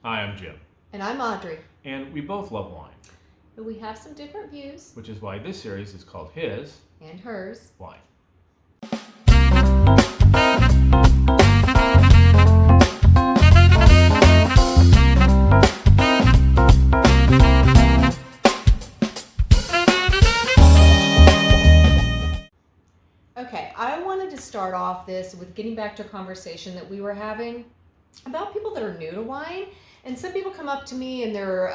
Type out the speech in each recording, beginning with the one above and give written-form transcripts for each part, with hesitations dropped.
Hi, I'm Jim, And I'm Audrey. and we both love wine, But we have some different views. which is why this series is called His And hers. Wine. Okay, I wanted to start off this with getting back to a conversation that we were having about people that are new to wine. And some people come up to me and they're,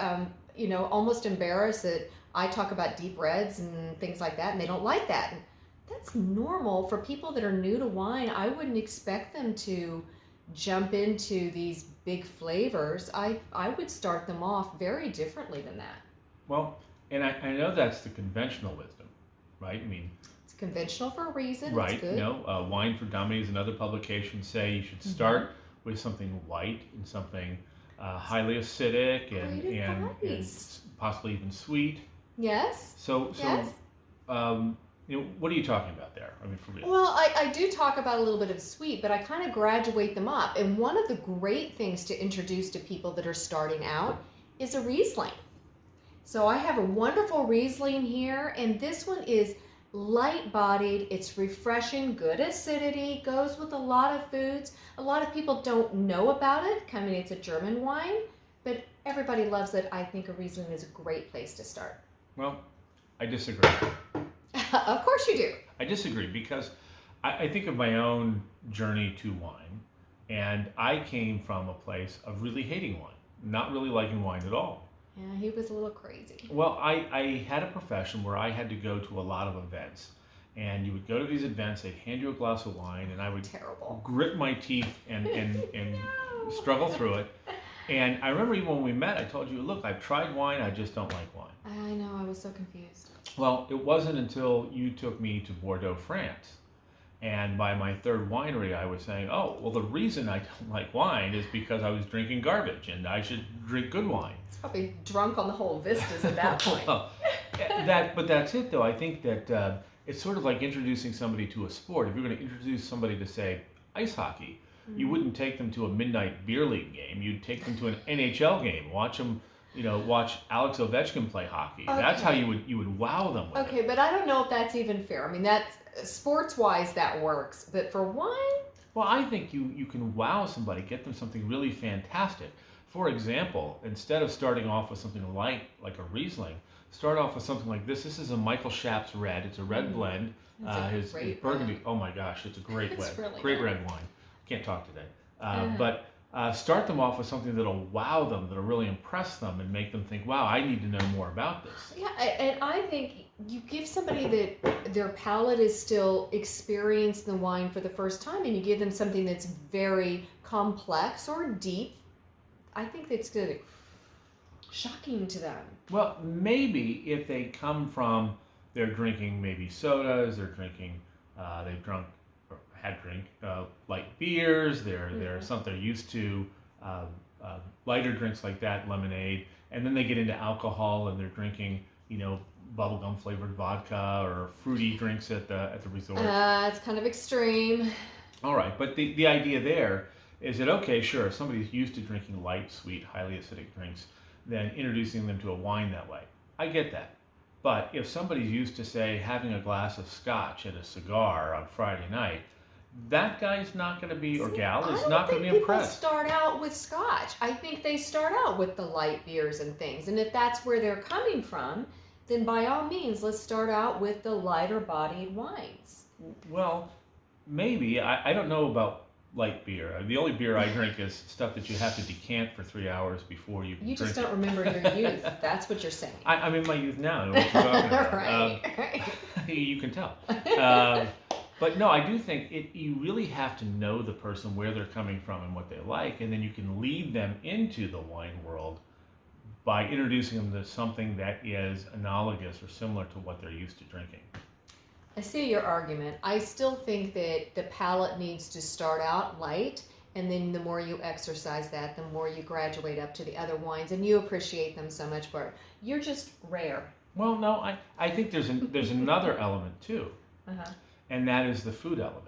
almost embarrassed that I talk about deep reds and things like that, and they don't like that. And that's normal for people that are new to wine. I wouldn't expect them to jump into these big flavors. I would start them off very differently than that. Well, and I know that's the conventional wisdom, right? I mean, It's conventional for a reason. It's right? good. Wine for Dummies and other publications say you should start with something light and something highly acidic and, Great and advice. possibly even sweet. Yes. So, Yes. what are you talking about there? I mean, for real. Well, I do talk about a little bit of sweet, but I kind of graduate them up. And one of the great things to introduce to people that are starting out is a Riesling. So I have a wonderful Riesling here, and this one is light bodied, it's refreshing, good acidity, goes with a lot of foods. A lot of people don't know about it. I mean, it's a German wine, but everybody loves it. I think a Riesling is a great place to start. Well, I disagree. Of course you do. I disagree because I think of my own journey to wine, and I came from a place of really hating wine, not really liking wine at all. Yeah, he was a little crazy. Well, I had a profession where I had to go to a lot of events, and you would go to these events, they'd hand you a glass of wine, and I would Terrible. grit my teeth and No. struggle through it. And I remember even when we met, I told you, look, I've tried wine, I just don't like wine. I know, I was so confused. Well, it wasn't until you took me to Bordeaux, France. And by my third winery, I was saying, oh, well, the reason I don't like wine is because I was drinking garbage and I should drink good wine. It's probably drunk on the whole vistas at that point. Well, but that's it, though. I think that it's sort of like introducing somebody to a sport. If you're going to introduce somebody to, say, ice hockey, you wouldn't take them to a midnight beer league game. You'd take them to an NHL game, watch them. Watch Alex Ovechkin play hockey. Okay. That's how you would wow them with Okay, it. but I don't know if that's even fair. I mean, that's sports-wise that works, but for wine, Well, I think you can wow somebody, get them something really fantastic. For example, instead of starting off with something light like a Riesling, start off with something like this. This is a Michael Schaap's red. It's a red blend. It's a His great Burgundy. red. Oh my gosh, it's a great It's red. really Great good. red wine. Can't talk today. But start them off with something that'll wow them, that'll really impress them, and make them think, "Wow, I need to know more about this." yeah, and I think you give somebody that their palate is still experienced the wine for the first time, and you give them something that's very complex or deep. I think that's good. Shocking to them. Well, maybe if they come from, they're drinking maybe sodas, they've drunk or had drink light beers, they're something they're used to, uh, lighter drinks like that, lemonade, and then they get into alcohol and they're drinking, bubblegum flavored vodka or fruity drinks at the resort. It's kind of extreme. All right, but the idea there is that, okay, sure, if somebody's used to drinking light, sweet, highly acidic drinks, then introducing them to a wine that way. I get that. But if somebody's used to, say, having a glass of scotch and a cigar on Friday night, that guy's not going to be, or gal is not going to be I don't think people impressed. start out with scotch. I think they start out with the light beers and things. And if that's where they're coming from, then by all means, let's start out with the lighter bodied wines. Well, maybe. I don't know about light beer. The only beer I drink is stuff that you have to decant for 3 hours before you You drink just don't remember your youth. That's what you're saying. I'm in my youth now. I know what you're talking about. Right. You can tell. But no, I do think you really have to know the person, where they're coming from and what they like, and then you can lead them into the wine world by introducing them to something that is analogous or similar to what they're used to drinking. I see your argument. I still think that the palate needs to start out light, and then the more you exercise that, the more you graduate up to the other wines, and you appreciate them so much more. You're just rare. Well, no, I think there's another element too, Uh-huh. and that is the food element.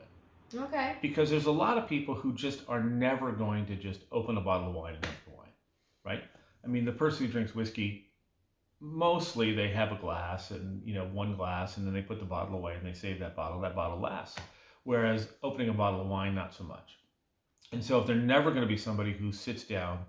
Okay. Because there's a lot of people who just are never going to just open a bottle of wine and drink the wine. I mean, the person who drinks whiskey, mostly they have a glass and, one glass, and then they put the bottle away and they save that bottle lasts. Whereas opening a bottle of wine, not so much. And so if they're never going to be somebody who sits down,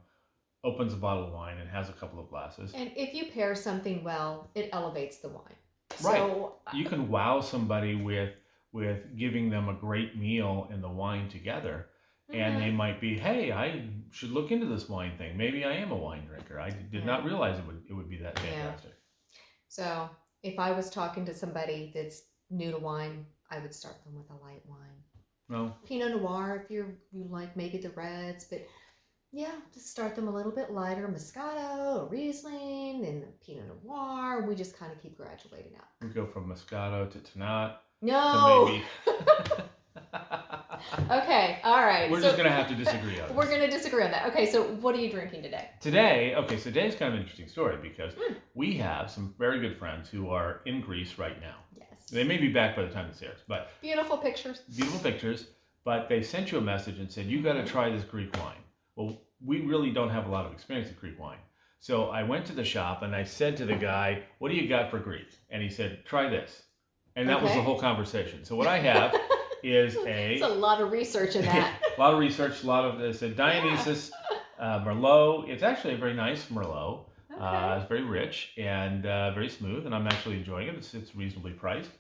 opens a bottle of wine and has a couple of glasses. And if you pair something well, it elevates the wine. Right. So You can wow somebody with giving them a great meal and the wine together. And they might be, hey, I should look into this wine thing. Maybe I am a wine drinker. I did not realize it would be that fantastic. So if I was talking to somebody that's new to wine, I would start them with a light wine. No. Pinot Noir if you like maybe the reds, but yeah, just start them a little bit lighter. Moscato, Riesling, then the Pinot Noir. We just kind of keep graduating up. We go from Moscato to Tannat. No. To maybe. Okay, all right. We're just going to have to disagree on this. We're going to disagree on that. Okay, so what are you drinking today? Today, so today's kind of an interesting story because we have some very good friends who are in Greece right now. Yes. They may be back by the time this airs, but beautiful pictures. Beautiful pictures, but they sent you a message and said, you got to try this Greek wine. Well, we really don't have a lot of experience with Greek wine. So I went to the shop and I said to the guy, what do you got for Greek? And he said, try this. And that was the whole conversation. So what I have is It's a lot of research in that. a lot of research, it's a Dionysus Merlot. It's actually a very nice Merlot. Okay. It's very rich and very smooth, and I'm actually enjoying it. It's reasonably priced.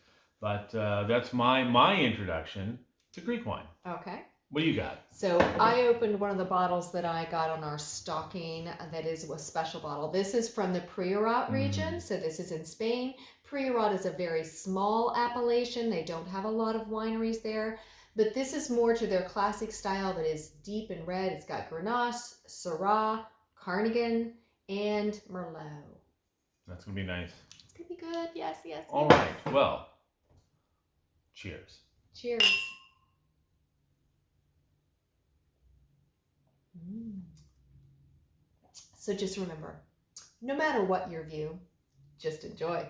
But that's my introduction to Greek wine. Okay. What do you got? So I opened one of the bottles that I got on our stocking that is a special bottle. This is from the Priorat region. So this is in Spain. Priorat is a very small appellation. They don't have a lot of wineries there. But this is more to their classic style that is deep and red. It's got Grenache, Syrah, Carnigan, and Merlot. That's going to be nice. It's going to be good. Yes, yes. All right. Well, cheers. Cheers. So just remember, no matter what your view, just enjoy.